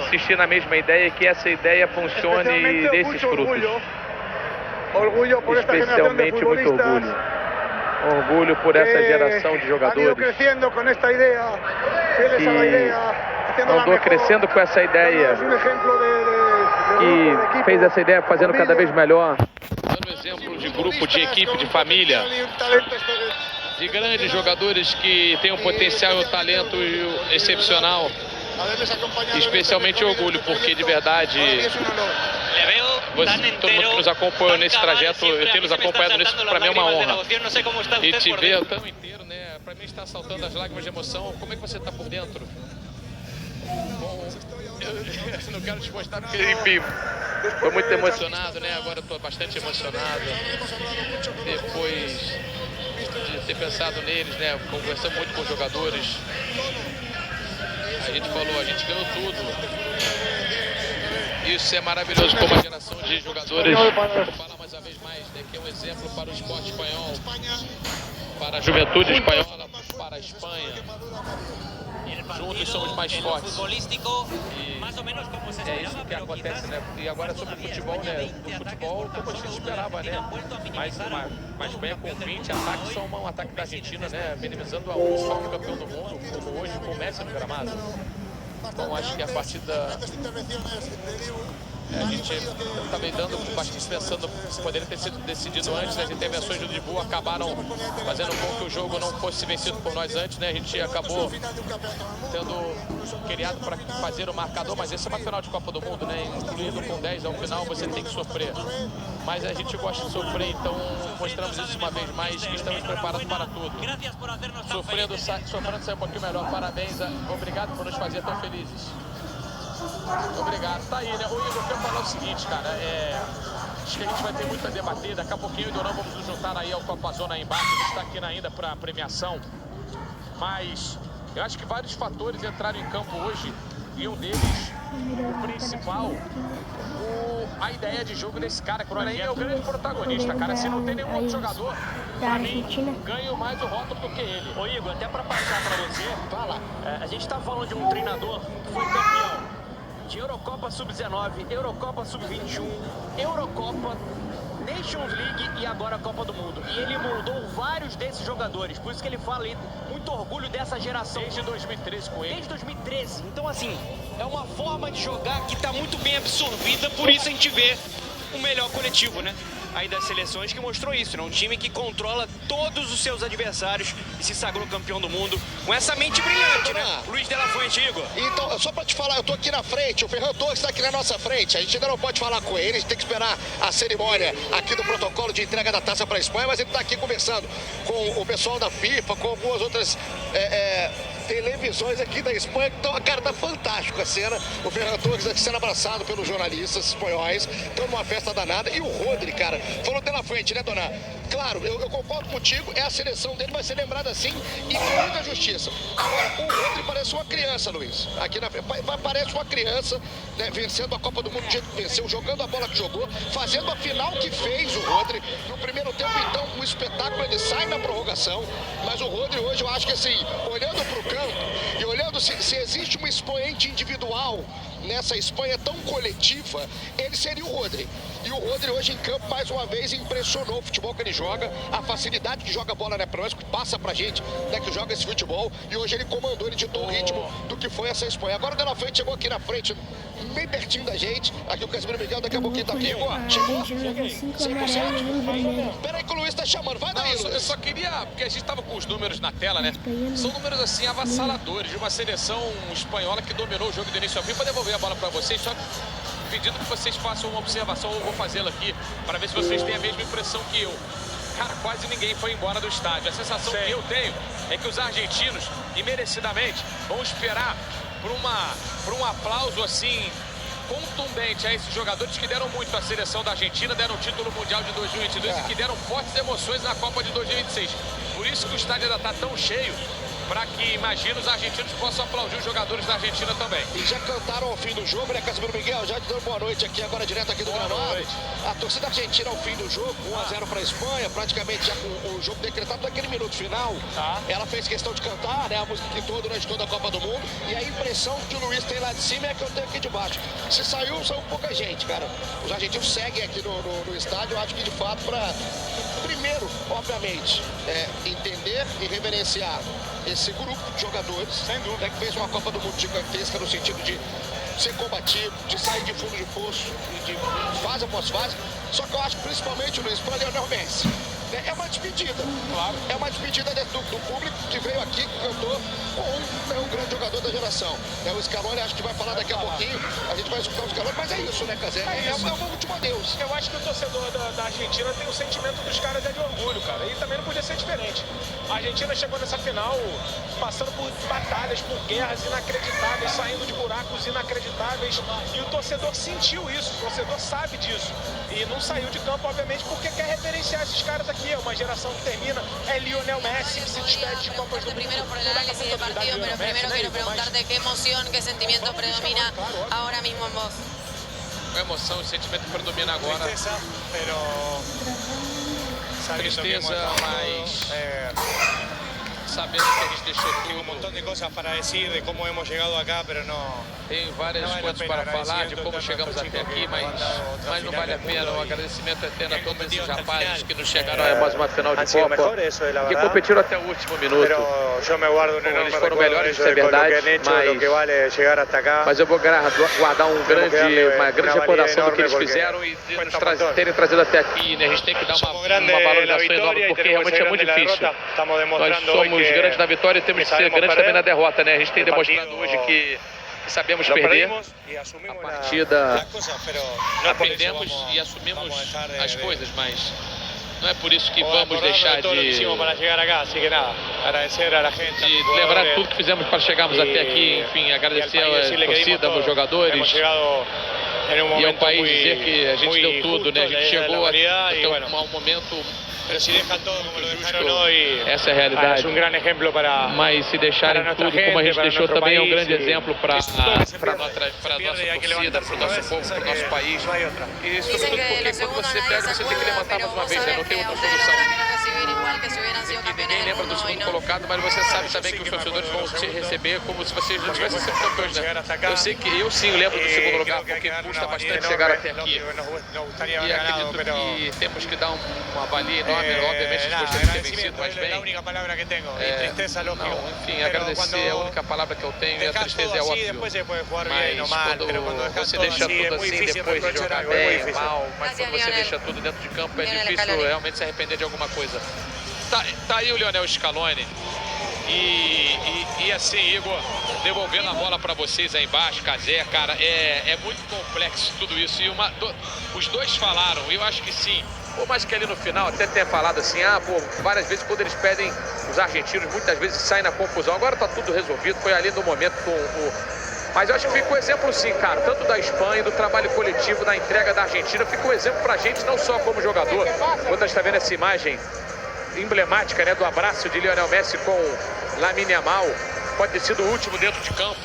insistir na mesma ideia e que essa ideia funcione e dê esses frutos. Especialmente muito orgulho. Orgulho por essa geração de jogadores que andou crescendo com essa ideia, que fez essa ideia fazendo cada vez melhor. Dando exemplo de grupo, de equipe, de família, de grandes jogadores que têm um potencial e um talento excepcional. Especialmente orgulho, porque de verdade todo mundo que nos acompanhou nesse trajeto, eu ter nos acompanhado nisso, para mim é uma honra. E te ver tão inteiro, né? Para mim está saltando as lágrimas de emoção. Como é que você está por dentro? Bom, eu não quero te mostrar porque, enfim, foi muito emocionado, né? Agora estou bastante emocionado. Depois de ter pensado neles, né? Conversando muito com os jogadores. A gente falou, a gente ganhou tudo. Isso é maravilhoso como a geração de jogadores fala mais uma vez mais, né, que é um exemplo para o esporte espanhol, para a juventude espanhola, para a Espanha. Juntos somos mais fortes. E é isso que acontece, né? E agora sobre o futebol, né? O futebol, como a gente esperava, né? Mais uma Espanha com 20 ataques, só um ataque da Argentina, né? Minimizando a só campeão do mundo, como hoje com o Messi no gramado. Então acho que a partida a gente estava dando bastante pensando se poderia ter sido decidido antes. As intervenções do Dibu acabaram fazendo com que o jogo não fosse vencido por nós antes, né? A gente acabou tendo criado para fazer o marcador, mas esse é uma final de Copa do Mundo, né? Incluindo com 10 ao final, você tem que sofrer. Mas a gente gosta de sofrer, então mostramos isso uma vez mais, que estamos preparados para tudo. Sofrendo sai um pouquinho melhor. Parabéns, obrigado por nos fazer tão felizes. Obrigado. Tá aí, né? O Igor, eu quero falar o seguinte, cara, acho que a gente vai ter muito a debater. Daqui a pouquinho, Igor, vamos nos juntar aí ao Copa Zona aí embaixo. A gente tá aqui ainda para premiação. Mas eu acho que vários fatores entraram em campo hoje. E um deles, o principal, a ideia de jogo desse cara, que para mim é o grande protagonista, cara. Se não tem nenhum outro jogador, pra mim, ganho mais o rótulo do que ele. Ô Igor, até para passar para você, fala, a gente tá falando de um treinador que foi campeão de Eurocopa Sub-19, Eurocopa Sub-21, Eurocopa, Nations League e agora a Copa do Mundo. E ele moldou vários desses jogadores, por isso que ele fala aí, muito orgulho dessa geração. Desde 2013 com ele. Desde 2013. Então, assim, é uma forma de jogar que está muito bem absorvida, por isso a gente vê o melhor coletivo, né? Aí das seleções que mostrou isso, né? Um time que controla todos os seus adversários e se sagrou campeão do mundo com essa mente brilhante, né? Luiz de la Fuente, Igor. Então, só pra te falar, eu tô aqui na frente, o Ferran Torres tá aqui na nossa frente, a gente ainda não pode falar com ele, a gente tem que esperar a cerimônia aqui do protocolo de entrega da taça pra Espanha, mas ele tá aqui conversando com o pessoal da FIFA, com algumas outras televisões aqui da Espanha, então, cara, tá fantástico a cena. O Ferran Torres aqui sendo abraçado pelos jornalistas espanhóis, estão numa festa danada. E o Rodri, cara, falou de la frente, né, dona? Claro, eu concordo contigo, a seleção dele vai ser lembrada assim e com muita justiça. Agora, o Rodri parece uma criança, Luiz. Aqui na parece uma criança, né, vencendo a Copa do Mundo do jeito que venceu, jogando a bola que jogou, fazendo a final que fez o Rodri. No primeiro tempo, então, o espetáculo, ele sai na prorrogação, mas o Rodri hoje, eu acho que assim, olhando pro campo e olhando se existe um expoente individual nessa Espanha tão coletiva, ele seria o Rodri. E o Rodri hoje em campo, mais uma vez, impressionou o futebol que ele joga, a facilidade que joga a bola, né, que passa pra gente, né, que joga esse futebol, e hoje ele comandou, ele ditou o ritmo do que foi essa Espanha. Agora o De La Fuente chegou aqui na frente, bem pertinho da gente, aqui o Casimiro Miguel, daqui a pouquinho tá aqui. Chegou? 100%? Peraí que o Luiz tá chamando, vai daí, Luiz. Eu só queria, porque a gente tava com os números na tela, né? São números, assim, avassaladores, de uma seleção espanhola que dominou o jogo do início ao fim. Para devolver a bola para vocês, só pedindo que vocês façam uma observação, eu vou fazê-la aqui, para ver se vocês têm a mesma impressão que eu. Cara, quase ninguém foi embora do estádio. A sensação que eu tenho é que os argentinos, imerecidamente, vão esperar por um aplauso, assim, contundente a esses jogadores que deram muito à seleção da Argentina, deram o título mundial de 2022 e que deram fortes emoções na Copa de 2026. Por isso que o estádio ainda está tão cheio. para que, imagina, os argentinos possam aplaudir os jogadores da Argentina também. E já cantaram ao fim do jogo, né, Casimiro Miguel? Já te dando boa noite aqui, agora direto aqui do gramado. A torcida argentina ao fim do jogo, 1-0 para a Espanha, praticamente já com o jogo decretado naquele minuto final. Ela fez questão de cantar, né, a música que todo durante toda a Copa do Mundo. E a impressão que o Luiz tem lá de cima é que eu tenho aqui de baixo. Se saiu, saiu pouca gente, cara. Os argentinos seguem aqui no estádio, eu acho que de fato para... Primeiro, obviamente, entender e reverenciar esse grupo de jogadores, sem dúvida, que fez uma Copa do Mundo gigantesca no sentido de ser combativo, de sair de fundo de poço, de fase após fase. Só que eu acho que principalmente, Luiz, para Lionel Messi, é uma despedida. Claro. É uma despedida do público que veio aqui, que cantou com um grande jogador da geração. O Scaloni, acho que vai falar daqui a pouquinho, a gente vai escutar o Scaloni, mas é isso, né, Cazé? É um último adeus. Eu acho que o torcedor da Argentina tem o sentimento dos caras de orgulho, cara, e também não podia ser diferente. A Argentina chegou nessa final passando por batalhas, por guerras inacreditáveis, saindo de buracos inacreditáveis, e o torcedor sentiu isso, o torcedor sabe disso, e não saiu de campo, obviamente, porque quer reverenciar esses caras aqui. É uma geração que termina, é Lionel Messi que se despede de Copas do Mundo. Primero por el análisis del partido, pero primero quiero preguntarte qué emoción, qué sentimiento predomina ahora mismo en vos. A emoção, o sentimento que predomina agora. Tristeza, pero Tristeza, mas sabendo que a gente deixou tengo un montón de cosas para decir de cómo hemos llegado acá, pero no. Tem várias coisas para falar de como chegamos até aqui, mas não vale a pena. Um agradecimento eterno a todos esses rapazes que nos chegaram a mais uma final de Copa, que competiram até o último minuto. Eles foram melhores, isso é verdade, mas eu vou guardar uma grande recordação do que eles fizeram e de nos terem trazido até aqui. Né? A gente tem que dar uma valorização enorme, porque realmente é muito difícil. Nós somos grandes na vitória e temos que ser grandes também na derrota. Né? A gente tem demonstrado hoje que sabemos perder a partida, perdemos e assumimos as coisas, mas não é por isso que vamos deixar de lembrar tudo que fizemos para chegarmos até aqui. Enfim, agradecer a torcida, aos jogadores. E ao país dizer que a gente deu tudo, né? A gente chegou até um momento. Essa é a realidade. Mas se deixarem tudo como a gente deixou também é um grande exemplo para a nossa torcida, para o nosso povo, para o nosso país. E sobretudo porque quando você perde, você tem que levantar mais uma vez, né? Não tem outra solução. E ninguém lembra do segundo colocado, mas você sabe também que os torcedores vão te receber como se vocês não tivessem sido campeões, né? Eu sei que eu sim lembro do segundo lugar, porque custa bastante chegar até aqui. E acredito que temos que dar uma valia enorme. Obviamente a gente gostaria de ter vencido, mas bem. Não, enfim, agradecer é a única palavra que eu tenho, e a tristeza é óbvio. Mas quando você deixa tudo assim, depois de jogar bem, mal, mas quando você deixa tudo dentro de campo, é difícil realmente se arrepender de alguma coisa. Tá aí o Lionel Scaloni. E assim, Igor, devolvendo a bola para vocês aí embaixo, Cazé, cara, é muito complexo tudo isso. E os dois falaram, eu acho que sim. Por mais que ali no final até tenha falado assim, várias vezes quando eles pedem, os argentinos muitas vezes saem na confusão. Agora tá tudo resolvido, foi ali no momento com o... Mas eu acho que fica o exemplo sim, cara, tanto da Espanha, do trabalho coletivo, da entrega da Argentina, fica um exemplo pra gente, não só como jogador. Quando a gente tá vendo essa imagem emblemática, né, do abraço de Lionel Messi com Lamine Yamal, pode ter sido o último dentro de campo.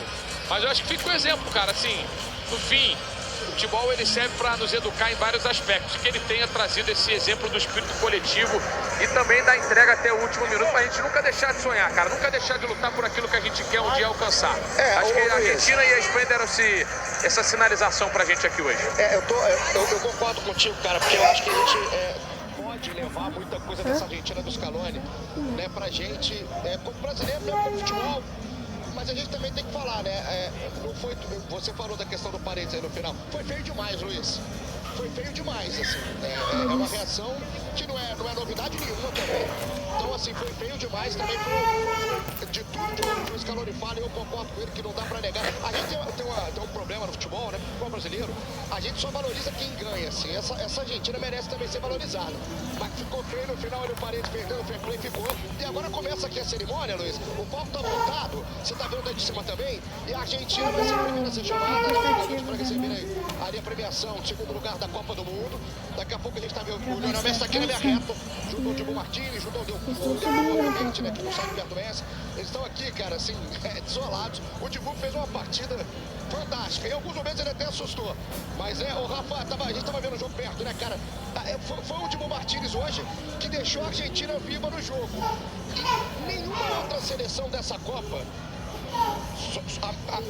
Mas eu acho que fica um exemplo, cara, assim, no fim... O futebol ele serve para nos educar em vários aspectos, que ele tenha trazido esse exemplo do espírito coletivo e também da entrega até o último minuto, para a gente nunca deixar de sonhar, cara, nunca deixar de lutar por aquilo que a gente quer um dia alcançar. Acho que a Argentina e a Espanha deram essa sinalização para a gente aqui hoje. Eu concordo contigo, cara, porque eu acho que a gente pode levar muita coisa dessa Argentina do Scaloni, né, pra gente, como brasileiro, mesmo como futebol. Mas a gente também tem que falar, né? Não foi, você falou da questão do Paredes aí no final. Foi feio demais, Luiz. Foi feio demais, assim. É uma reação que não é novidade nenhuma também. Então, assim, foi feio demais também. De tudo que o Scaloni fala, eu concordo com ele que não dá pra negar. A gente tem um problema no futebol, né? No futebol brasileiro, a gente só valoriza quem ganha, assim. Essa Argentina merece também ser valorizada. Mas ficou feio no final, olha o Paredes perdendo, o fair play ficou. E agora começa aqui a cerimônia, Luiz. O palco tá montado, você tá vendo daí de cima também. E a Argentina vai ser a primeira a ser chamada, né? Para receber ali a premiação de segundo lugar da Copa do Mundo. Daqui a pouco a gente tá vendo o Lionel Messi tá aqui na minha reta, junto ao Dibu Martins, junto ao Dibu, obviamente, né, que não sabe o Beto Messi. Eles estão aqui, cara, assim, desolados. O Dibu fez uma partida fantástica. Em alguns momentos ele até assustou. Mas o Rafa, a gente tava vendo o jogo perto, né, cara? Foi o Dibu Martins hoje que deixou a Argentina viva no jogo. E nenhuma outra seleção dessa Copa,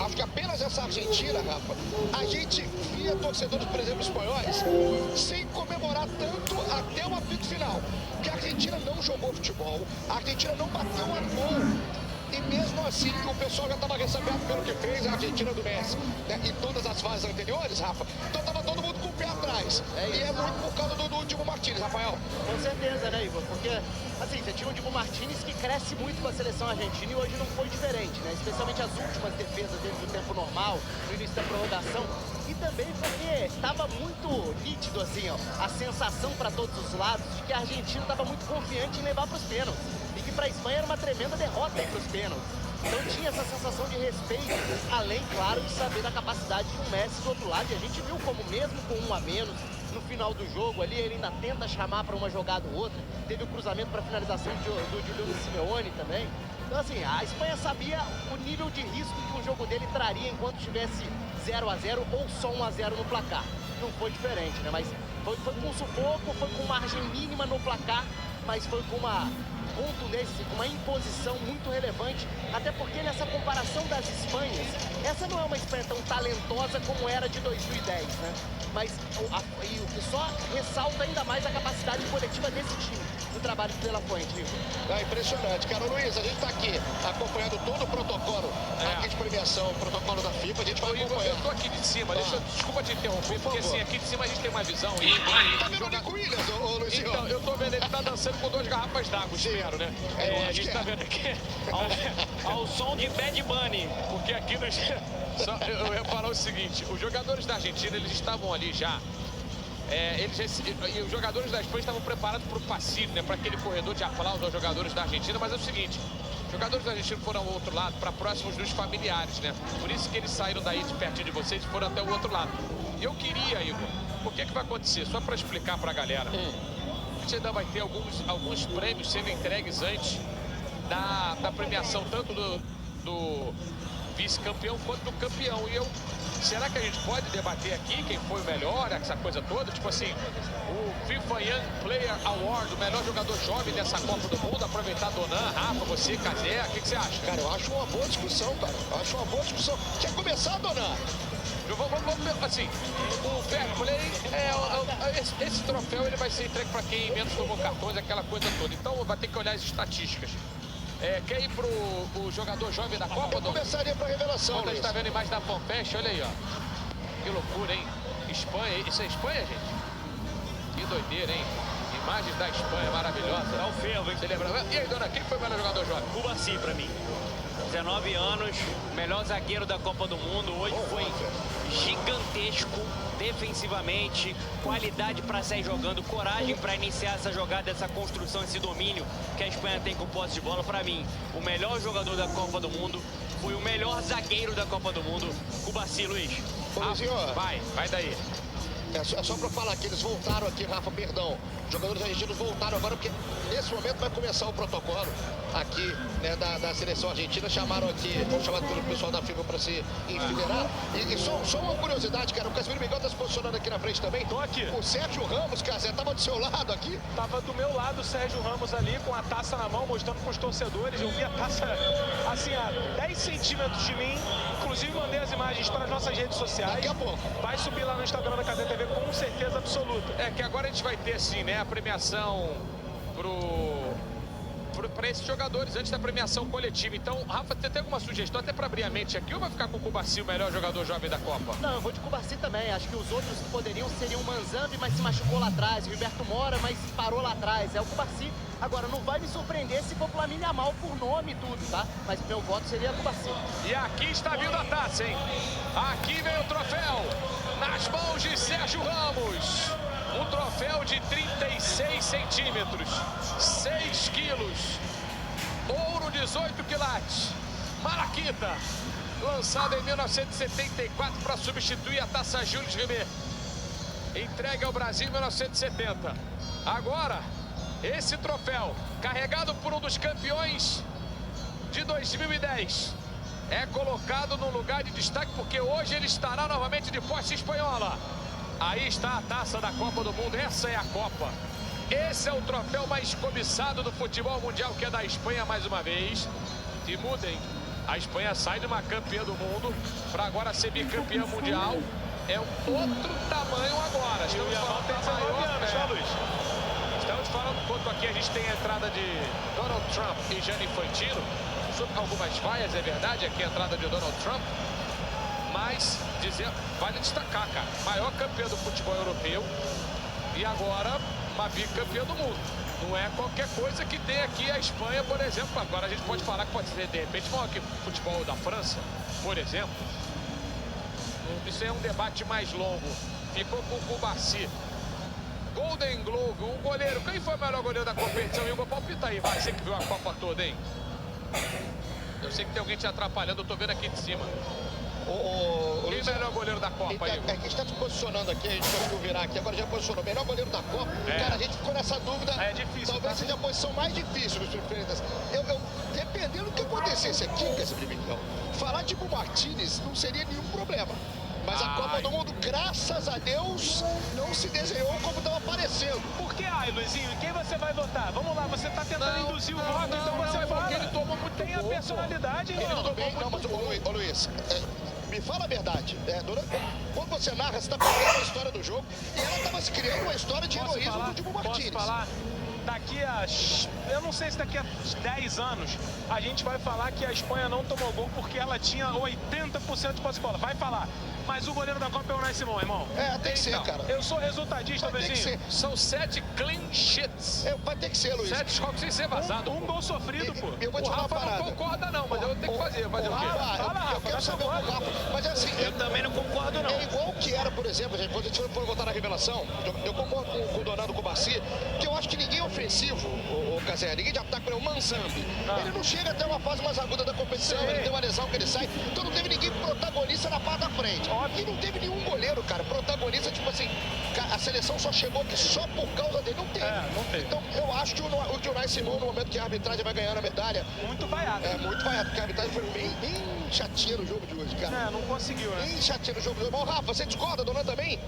acho que apenas essa Argentina, Rafa, a gente via torcedores, por exemplo, espanhóis, sem comemorar tanto até o apito final. Porque a Argentina não jogou futebol, a Argentina não bateu a gol. E mesmo assim, o pessoal já estava ressabiado pelo que fez a Argentina do Messi, né? Em todas as fases anteriores, Rafa. Então estava todo mundo com o pé atrás. E é muito por causa do Dibu Martins, Rafael. Com certeza, né, Igor? Porque, assim, você tinha o Dibu Martins que cresce muito com a seleção argentina e hoje não foi diferente, né? Especialmente as últimas defesas dentro do tempo normal, no início da prorrogação. E também porque estava muito nítido, assim, ó, a sensação para todos os lados de que a Argentina estava muito confiante em levar para os pênaltis. E que para a Espanha era uma tremenda derrota para os pênaltis. Então tinha essa sensação de respeito, além, claro, de saber da capacidade de um Messi do outro lado. E a gente viu como mesmo com um a menos, no final do jogo ali, ele ainda tenta chamar para uma jogada ou outra. Teve o cruzamento para finalização do Giuliano Simeone também. Então, assim, a Espanha sabia o nível de risco que um jogo dele traria enquanto tivesse 0 a 0 ou só 1 a 0 no placar. Não foi diferente, né? Mas foi com sufoco, foi com margem mínima no placar, mas foi com uma contundência, com uma imposição muito relevante, até porque nessa comparação das Espanhas, essa não é uma Espanha tão talentosa como era de 2010, né? Mas o que só ressalta ainda mais a capacidade coletiva desse time, no trabalho de De La Fuente, Igor. É impressionante, cara. Luiz, a gente tá aqui acompanhando todo o protocolo aqui de premiação, o protocolo da FIFA, a gente vai acompanhando. Eu tô aqui de cima, desculpa te interromper, porque assim, aqui de cima a gente tem uma visão. Tá vendo o Nico Williams, ô Luizinho? Então, eu tô vendo, ele tá dançando com 2 garrafas d'água, espero, né? A gente tá vendo aqui Ao som de Bad Bunny. porque aqui nós... eu ia falar o seguinte, os jogadores da Argentina, eles estavam ali já. E os jogadores da Espanha estavam preparados para o passivo, né? Para aquele corredor de aplauso aos jogadores da Argentina, mas é o seguinte, os jogadores da Argentina foram ao outro lado, para próximos dos familiares, né? Por isso que eles saíram daí de pertinho de vocês e foram até o outro lado. E eu queria, Igor, o que vai acontecer? Só para explicar para a galera. A gente ainda vai ter alguns prêmios sendo entregues antes da premiação, tanto do vice-campeão quanto do campeão. E será que a gente pode debater aqui quem foi o melhor, essa coisa toda? Tipo assim, o FIFA Young Player Award, o melhor jogador jovem dessa Copa do Mundo, aproveitar Donan, Rafa, você, Cazé, o que você acha? Cara, eu acho uma boa discussão, cara. Eu acho uma boa discussão. Quer começar, Donan? Vamos assim, o fair play, esse troféu ele vai ser entregue para quem menos tomou cartões, aquela coisa toda. Então vai ter que olhar as estatísticas. Quer ir pro o jogador jovem da Copa? Eu começaria pra revelação, Quando a gente tá vendo a imagem da FanFest, olha aí, ó. Que loucura, hein? Espanha, isso é Espanha, gente? Que doideira, hein? Imagens da Espanha, maravilhosa. Tá o fervo, hein? Você lembra? E aí, dona, quem foi o melhor jogador jovem? Cubarsí pra mim. 19 anos, melhor zagueiro da Copa do Mundo. Hoje foi gigantesco defensivamente, qualidade para sair jogando, coragem para iniciar essa jogada, essa construção, esse domínio que a Espanha tem com posse de bola. Para mim, o melhor jogador da Copa do Mundo foi o melhor zagueiro da Copa do Mundo, Cubarsí, Luiz. Vai daí. É só para falar que eles voltaram aqui, Rafa, perdão. Os jogadores argentinos voltaram agora, porque nesse momento vai começar o protocolo aqui, né, da seleção argentina. Chamaram aqui, foram chamados pelo pessoal da FIFA para se enfileirar. E só uma curiosidade, cara, o Casimiro Miguel tá se posicionando aqui na frente também. Tô aqui. O Sérgio Ramos, cara, tava do seu lado aqui? Tava do meu lado o Sérgio Ramos ali, com a taça na mão, mostrando para os torcedores. Eu vi a taça, assim, a 10 centímetros de mim. Inclusive, mandei as imagens para as nossas redes sociais. Daqui a pouco. Vai subir lá no Instagram da Cazé TV com certeza absoluta. Que agora a gente vai ter, assim, né, a premiação para esses jogadores antes da premiação coletiva. Então, Rafa, você tem alguma sugestão até para abrir a mente aqui ou vai ficar com o Cubarsí, o melhor jogador jovem da Copa? Não, eu vou de Cubarsí também. Acho que os outros que poderiam seriam o Manzambi, mas se machucou lá atrás. Gilberto Mora, mas parou lá atrás. É o Cubarsí. Agora, não vai me surpreender se for pro Lamine Yamal por nome e tudo, tá? Mas meu voto seria Cubarsí. E aqui está vindo a taça, hein? Aqui vem o troféu nas mãos de Sérgio Ramos. Um troféu de 36 centímetros, 6 quilos, ouro 18 quilates, Malaquita, lançada em 1974 para substituir a taça Jules Rimet. entregue ao Brasil em 1970. Agora, esse troféu, carregado por um dos campeões de 2010, é colocado num lugar de destaque, porque hoje ele estará novamente de posse espanhola. Aí está a taça da Copa do Mundo, essa é a Copa. Esse é o troféu mais cobiçado do futebol mundial, que é da Espanha mais uma vez. E mudem, a Espanha sai de uma campeã do mundo para agora ser bicampeã mundial. É um outro tamanho agora. Estamos falando da maior, Estamos falando quanto aqui a gente tem a entrada de Donald Trump e Gianni Infantino. Sobre algumas vaias, é verdade, aqui a entrada de Donald Trump. Mas, vale destacar, cara, maior campeã do futebol europeu e agora uma bicampeã do mundo. Não é qualquer coisa que tem aqui a Espanha, por exemplo. Agora a gente pode falar que pode ser, de repente, maior que o futebol da França, por exemplo. Isso é um debate mais longo. Ficou com o Cubarsí. Golden Globe, o goleiro. Quem foi o melhor goleiro da competição? Igor, palpita aí, vai. Você que viu a Copa toda, hein? Eu sei que tem alguém te atrapalhando, eu tô vendo aqui de cima. Quem é o melhor goleiro da Copa aí? A gente está se posicionando aqui, a gente conseguiu virar aqui, agora já posicionou. Melhor goleiro da Copa. Cara, a gente ficou nessa dúvida. É difícil. Talvez seja a posição mais difícil dos surpresas. Dependendo do que acontecesse aqui, falar tipo Martínez não seria nenhum problema. Mas a Copa do Mundo, graças a Deus, não se desenhou como estava aparecendo. Por que, Luizinho? Em quem você vai votar? Vamos lá, você tá tentando induzir o voto, então você fala. Porque ele tomou muito Tem a personalidade, Ele irmão. tudo bem, não, mas ô Luiz, me fala a verdade. Quando você narra, você está contando a história do jogo e ela estava se criando uma história de heroísmo do Dibu Martínez. Posso falar? Daqui a... Eu não sei se daqui a 10 anos a gente vai falar que a Espanha não tomou gol porque ela tinha 80% de posse de bola. Vai falar. Mas o goleiro da Copa é o Unai Simão, irmão. Tem que ser, cara. Eu sou resultadista, Luizinho. São 7 clean sheets. Vai ter que ser, Luiz. 7 jogos sem ser vazado. Um gol sofrido, pô. Eu vou te falar uma parada. Não concorda não, mas eu vou ter que fazer. Fazer o quê? Eu quero saber o Rafa. Mas assim... Eu também não concordo, não. É igual que era, por exemplo, gente, quando a gente for votar na revelação, eu concordo com o Donado Cubarsí, que eu acho que ninguém é ofensivo, o Cazé, ninguém de ataque para o Manzambi. Ele não chega até uma fase mais aguda da competição, ele tem uma lesão que ele sai, então não teve ninguém protagonista na parte da frente. E não teve nenhum goleiro, cara, protagonista, tipo assim, a seleção só chegou aqui só por causa dele, não teve. Não teve. Então eu acho que o Unai Simão, no momento que a arbitragem vai ganhar a medalha... Muito vaiado. Muito vaiado, porque a arbitragem foi bem chatinha no jogo de hoje, cara. Não conseguiu, né? Bem chatinha no jogo de hoje. Bom, Rafa, você discorda, Dona também?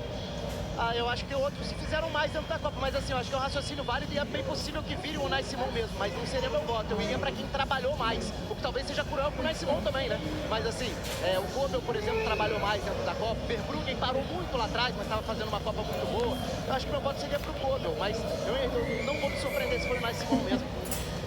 Eu acho que outros fizeram mais dentro da Copa, mas assim, eu acho que é um raciocínio válido e é bem possível que vire o Unai Simão mesmo, mas não seria meu voto, eu iria pra quem trabalhou mais, o que talvez seja cruel pro Unai Simão também, né? Mas assim, o Kobel, por exemplo, trabalhou mais dentro da Copa, o Verbruggen parou muito lá atrás, mas estava fazendo uma Copa muito boa, eu acho que meu voto seria pro Kobel, mas eu não vou me surpreender se for o Unai Simão mesmo.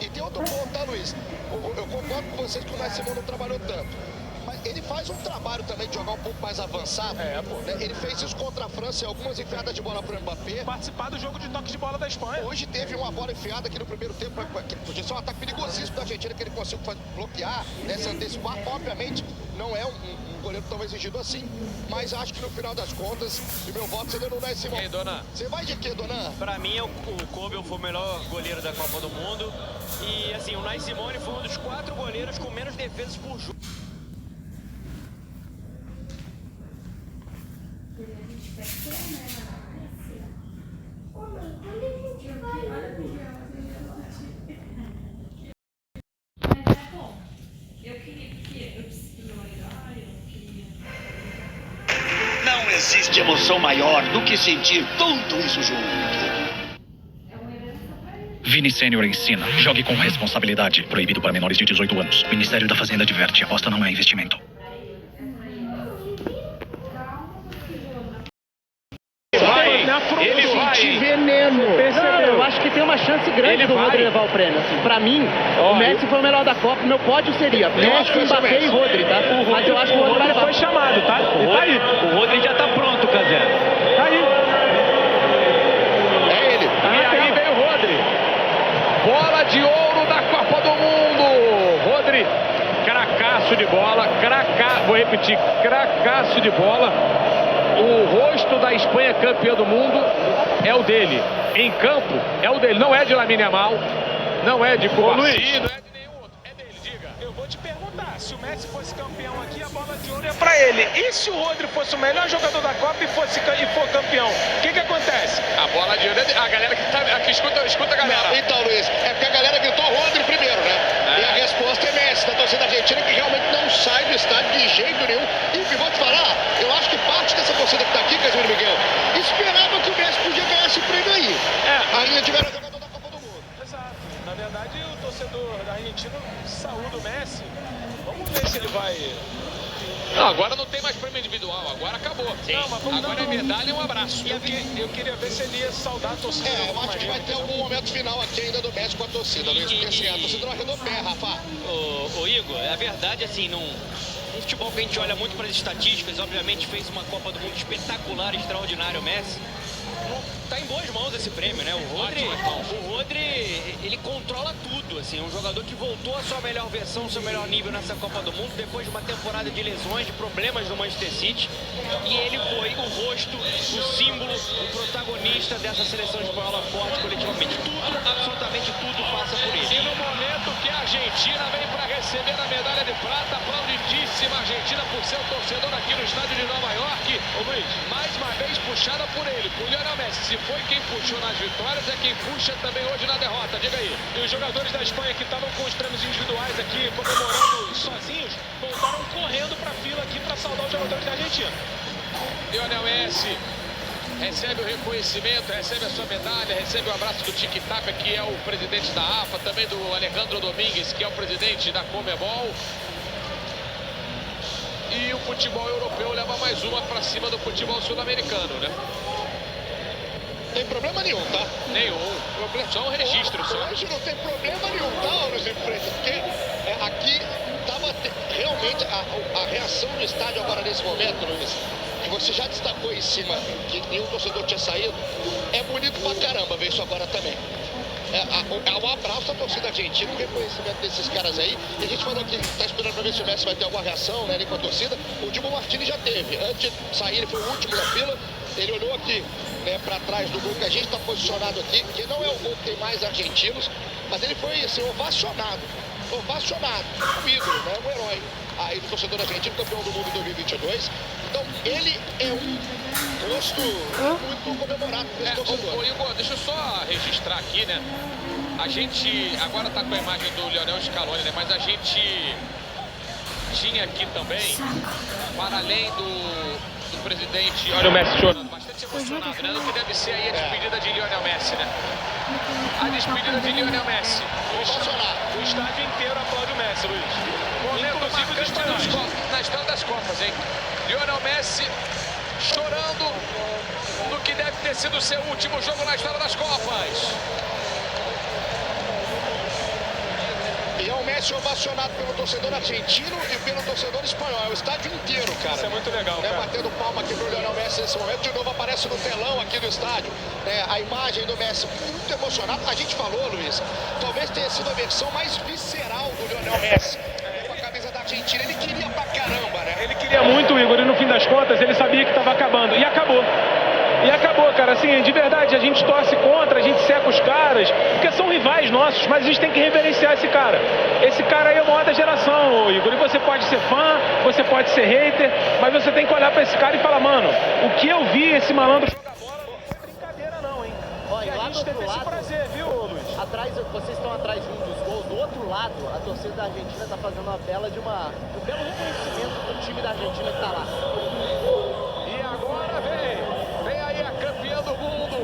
E tem outro ponto, tá, Luiz? Eu concordo com vocês que o Unai Simão não trabalhou tanto. Mas ele faz um trabalho também de jogar um pouco mais avançado. Né? Ele fez isso contra a França e algumas enfiadas de bola pro Mbappé. Participar do jogo de toque de bola da Espanha. Hoje teve uma bola enfiada aqui no primeiro tempo, porque isso é um ataque perigosíssimo da Argentina, que ele conseguiu bloquear, né, se antecipar. Obviamente, não é um goleiro tão exigido assim, mas acho que no final das contas, o meu voto seria no Unai Simão. E aí, Dona? Você vai de quê, Dona? Pra mim, o Kobel foi o melhor goleiro da Copa do Mundo. E, assim, o Unai Simone foi um dos 4 goleiros com menos defesas por jogo. Não existe emoção maior do que sentir tudo isso junto. Vini Sênior ensina. Jogue com responsabilidade. Proibido para menores de 18 anos. Ministério da Fazenda adverte. Aposta não é investimento. Ele vai. Veneno. Eu acho que tem uma chance grande do Rodri levar o prêmio. Assim, pra mim, o Messi foi o melhor da Copa. Meu pódio seria Messi, Mbappé e Rodri, tá? Mas eu acho que o Rodri vai levar. Foi chamado, tá? O Rodri já tá pronto, Cazé. Tá aí. É ele. E aí vem o Rodri. Bola de ouro da Copa do Mundo. Rodri, cracaço de bola. Vou repetir, cracaço de bola. O rosto da Espanha campeã do mundo é o dele. Em campo é o dele. Não é de Lamine Yamal, não é de Cubarsí, não é de nenhum outro. É dele, diga. Eu vou te perguntar, se o Messi fosse fosse campeão aqui, a bola de ouro é pra ele. E se o Rodri fosse o melhor jogador da Copa e for campeão, o que acontece? A bola de ouro, a galera que tá aqui, escuta a galera. Não, então, Luiz, é porque a galera gritou Rodri primeiro, né? E a resposta é Messi, da torcida argentina, que realmente não sai do estádio de jeito nenhum. E vou te falar, eu acho que parte dessa torcida que tá aqui, Casimiro Miguel, esperava que o Messi podia ganhar esse prêmio aí. Ainda tiveram jogador da Copa do Mundo. Exato. Na verdade, o torcedor da Argentina saúda o Messi. Vamos ver se ele vai... Não, agora não tem mais prêmio individual, agora acabou. Não, agora é medalha e um abraço. Eu queria ver se ele ia saudar a torcida. Eu acho que vai ter algum momento final aqui ainda do Messi com a torcida, Luiz. Porque assim, a torcida não arredou o pé, Rafa. Ô Igor, a verdade, assim, no futebol que a gente olha muito para as estatísticas, obviamente fez uma Copa do Mundo espetacular, extraordinária o Messi. Tá em boas mãos esse prêmio, né? O Rodri, ele controla tudo, assim, é um jogador que voltou à sua melhor versão, ao seu melhor nível nessa Copa do Mundo, depois de uma temporada de lesões, de problemas no Manchester City, e ele foi o rosto, o símbolo, o protagonista dessa seleção espanhola forte coletivamente. Tudo, absolutamente tudo passa por ele. E no momento que a Argentina vem para receber a medalha de prata, aplaudidíssima Argentina por seu torcedor aqui no estádio de Nova York. Ô Luiz, mais uma vez puxada por ele, por Lionel Messi. Se foi quem puxou nas vitórias, é quem puxa também hoje na derrota. Diga aí. E os jogadores da Espanha que estavam com os prêmios individuais aqui, comemorando sozinhos, voltaram correndo para a fila aqui para saudar os jogadores da Argentina. Lionel Messi recebe o reconhecimento, recebe a sua medalha, recebe o abraço do Tiki Tapia, que é o presidente da AFA, também do Alejandro Domingues, que é o presidente da Conmebol. E o futebol europeu leva mais uma para cima do futebol sul-americano, né? Tem problema nenhum, tá? Nenhum. Só um registro, só. Hoje não tem problema nenhum, tá, Luiz Freitas? Porque aqui estava realmente a reação do estádio agora nesse momento, Luiz, que você já destacou em cima, que nenhum torcedor tinha saído, é bonito pra caramba ver isso agora também. É um abraço à torcida argentina, o reconhecimento desses caras aí. E a gente falou que tá esperando pra ver se o Messi vai ter alguma reação, né, ali com a torcida. O Dibu Martínez já teve. Antes de sair, ele foi o último da fila. Ele olhou aqui, né, para trás do gol que a gente está posicionado aqui, que não é o gol que tem mais argentinos, mas ele foi assim, ovacionado, um ídolo, né, um herói aí do torcedor argentino, campeão do mundo em 2022. Então ele é um rosto muito comemorado pelo torcedor. Igor, deixa eu só registrar aqui, né, a gente agora tá com a imagem do Lionel Scaloni, né, mas a gente tinha aqui também, para além do presidente, olha o Messi chorando, bastante emocionado, né? O que deve ser aí a despedida de Lionel Messi, né? A despedida de Lionel Messi. O estádio inteiro aplaude o Messi, Luiz. Momento marcante na história das Copas, hein? Lionel Messi chorando no que deve ter sido o seu último jogo na história das Copas. E é o Messi ovacionado pelo torcedor argentino e pelo torcedor espanhol. É o estádio inteiro, cara. Isso é muito legal, cara. Batendo palma aqui pro Lionel Messi nesse momento. De novo aparece no telão aqui do estádio, a imagem do Messi muito emocionado. A gente falou, Luiz, talvez tenha sido a versão mais visceral do Lionel Messi. Com a camisa da Argentina, ele queria pra caramba, né? Ele queria muito, Igor, e no fim das contas ele sabia que estava acabando. E acabou. E acabou, cara, assim, de verdade, a gente torce contra, a gente seca os caras, porque são rivais nossos, mas a gente tem que reverenciar esse cara. Esse cara aí é o maior da geração, Igor, e você pode ser fã, você pode ser hater, mas você tem que olhar pra esse cara e falar, mano, o que eu vi esse malandro jogar bola não foi brincadeira não, hein? Ó, e a lá gente do teve outro esse lado, prazer, viu, Luiz? Atrás, vocês estão atrás de um dos gols, do outro lado, a torcida da Argentina tá fazendo uma bela de um belo reconhecimento pro time da Argentina que tá lá. E agora vem aí a campeã do mundo.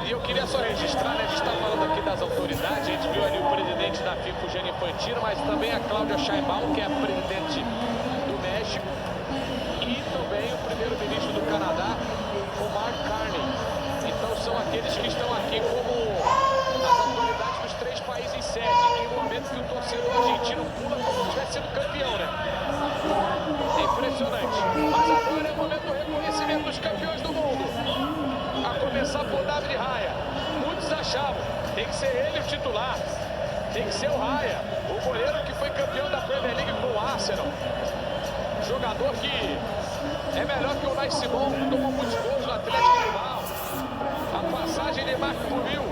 E eu queria só registrar, né? A gente está falando aqui das autoridades, a gente viu ali o presidente da FIFA, o Gianni Infantino, mas também a Cláudia Sheinbaum, que é a presidente do México, e também o primeiro-ministro do Canadá, o Mark Carney. Então são aqueles que estão aqui como as autoridades dos 3 países em sede, em um momento que o torcedor argentino pula como se tivesse sido campeão, né? É impressionante. Mas agora é o momento do reconhecimento dos campeões do mundo. A começar por David Raya. Muitos achavam, tem que ser ele o titular. Tem que ser o Raya, o goleiro que foi campeão da Premier League com o Arsenal. Jogador que é melhor que o Unai Simon, que tomou muitos gols no Atlético Bilbao. A passagem de Marco Rubio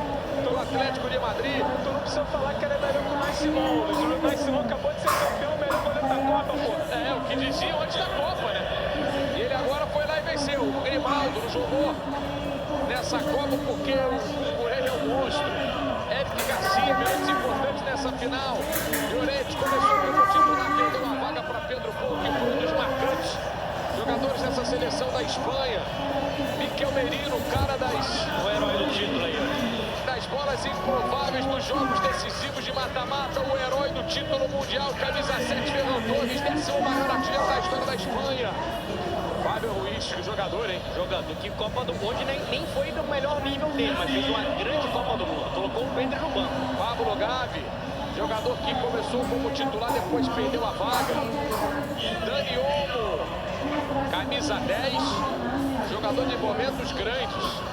pelo Atlético de Madrid. Tu não precisa falar que era melhor que o Nai Simão. O Nai Simão acabou de ser campeão, o melhor goleiro da Copa, pô. É, o que diziam antes da Copa, né? E ele agora foi lá e venceu. O Grimaldo não jogou nessa Copa porque por ele é um monstro. Eric Garcia, minutos importantes nessa final. Llorente começou como titular, perdeu uma vaga para Pedro Porro, que foi um dos marcantes jogadores dessa seleção da Espanha. Miquel Merino, cara O herói do título aí. das bolas improváveis nos jogos decisivos de mata-mata, o herói do título mundial, camisa 7, Ferran Torres, 10º maior artilheiro da história da Espanha. Fábio Ruiz, que jogador, hein? Jogador que Copa do Mundo nem foi do melhor nível dele, mas fez uma grande Copa do Mundo. Colocou o Pedro no banco. Pablo Gavi, jogador que começou como titular, depois perdeu a vaga. Dani Olmo, camisa 10, jogador de momentos grandes.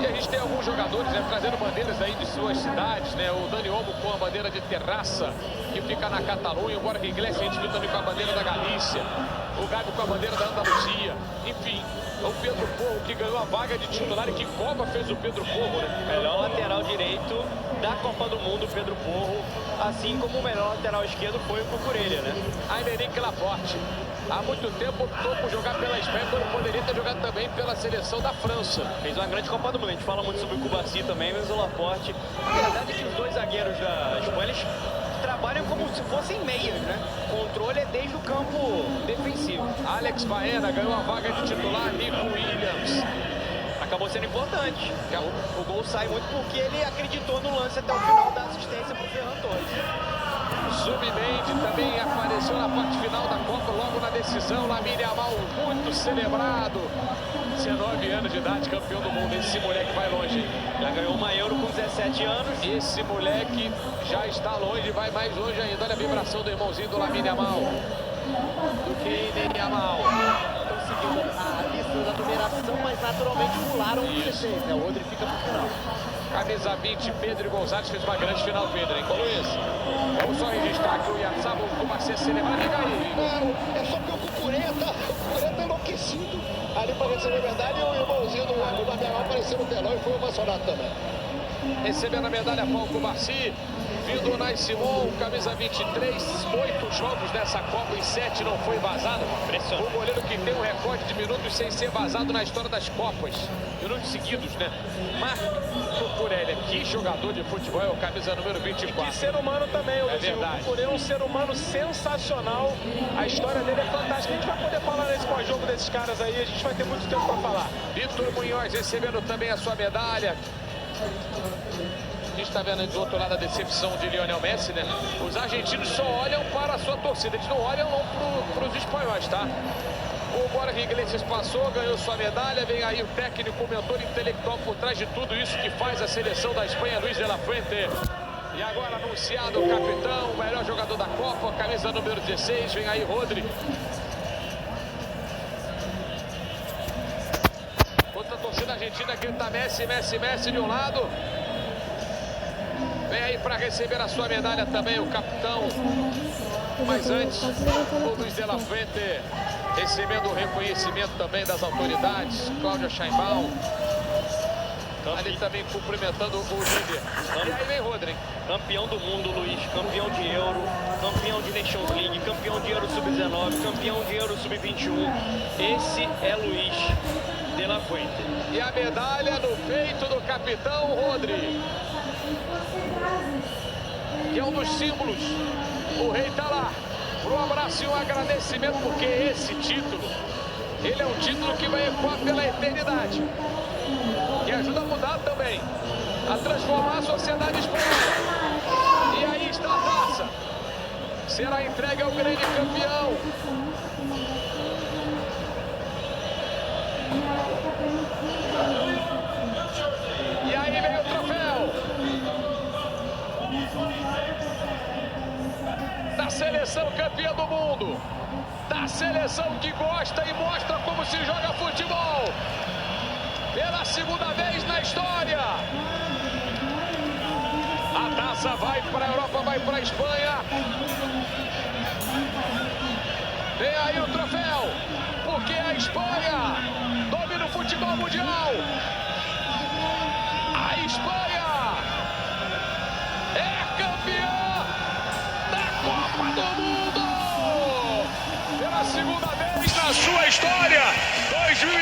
E a gente tem alguns jogadores, né, trazendo bandeiras aí de suas cidades, né? O Dani Olmo com a bandeira de Terraça, que fica na Catalunha. O Borja Iglesias a gente viu também com a bandeira da Galícia. O Gabi com a bandeira da Andaluzia. Enfim, o Pedro Porro, que ganhou a vaga de titular. E que Copa fez o Pedro Porro, né? Melhor lateral direito da Copa do Mundo, Pedro Porro. Assim como o melhor lateral esquerdo foi o Cucurella, né? Aymeric Laporte. Há muito tempo optou por jogar pela Espanha, quando poderia ter jogado também pela seleção da França. Fez uma grande Copa do Mundo. A gente fala muito sobre o Cubarsí também, mas o Laporte. A verdade é que os dois zagueiros da Espanha, eles trabalham como se fossem meias, né? O controle é desde o campo defensivo. Alex Baena ganhou a vaga de titular, Nico Williams. Acabou sendo importante. O gol sai muito porque ele acreditou no lance até o final da assistência para o Ferran Torres. Zubimendi também apareceu na parte final da Copa, logo na decisão. Lamine Yamal, muito celebrado. 19 anos de idade, campeão do mundo. Esse moleque vai longe. Já ganhou uma Euro com 17 anos. Esse moleque já está longe, vai mais longe ainda. Olha a vibração do irmãozinho do Lamine Yamal. Do Kylian Yamal. Estão seguindo a lista da numeração, mas naturalmente pularam o 16, né? O Rodri fica pro final. Camisa 20, Pedro Gonzalez fez uma grande final, Pedro, hein? Luiz, vamos só registrar que o Yatsabo começou a celebrar. Liga aí. É só porque o Cucurella tá enlouquecido ali para receber a medalha, e o irmãozinho do Gabriel apareceu no telão e foi ovacionado também. Recebendo a medalha, Paulo Cubarsí. Vindo o Nai Simão, camisa 23, 8 jogos dessa Copa e 7 não foi vazado. O goleiro que tem um recorde de minutos sem ser vazado na história das Copas. Minutos seguidos, né? Marco Cucurella, que jogador de futebol, é o camisa número 24. E que ser humano também, é verdade. O Cucurella é um ser humano sensacional. A história dele é fantástica. A gente vai poder falar nesse pós-jogo desses caras aí, a gente vai ter muito tempo para falar. Vitor Munhoz recebendo também a sua medalha. A gente está vendo do outro lado a decepção de Lionel Messi, né? Os argentinos só olham para a sua torcida, eles não olham para os espanhóis, tá? O Borja Iglesias passou, ganhou sua medalha, vem aí o técnico, o mentor intelectual por trás de tudo isso que faz a seleção da Espanha, Luis de la Fuente. E agora anunciado o capitão, o melhor jogador da Copa, camisa número 16, vem aí Rodri. Outra torcida argentina grita Messi, Messi, Messi de um lado. Vem aí para receber a sua medalha também o capitão. Mas antes, o Luis de la Fuente recebendo o reconhecimento também das autoridades. Cláudia Sheinbaum. Ali também cumprimentando o líder. E aí vem Rodri. Campeão do mundo, Luiz. Campeão de Euro. Campeão de Nations League. Campeão de Euro Sub-19. Campeão de Euro Sub-21. Esse é Luis de la Fuente. E a medalha no peito do capitão Rodri, que é um dos símbolos. O rei tá lá para um abraço e um agradecimento, porque esse título, ele é um título que vai ecoar pela eternidade, que ajuda a mudar também, a transformar a sociedade espanhola. E aí está a taça, será entregue ao grande campeão. E aí vem o troféu da seleção campeã do mundo, da seleção que gosta e mostra como se joga futebol pela segunda vez na história. A taça vai para a Europa, vai para a Espanha. Vem aí o troféu, porque a Espanha domina o futebol mundial. Espanha é campeã da Copa do Mundo pela segunda vez na sua história. 2010.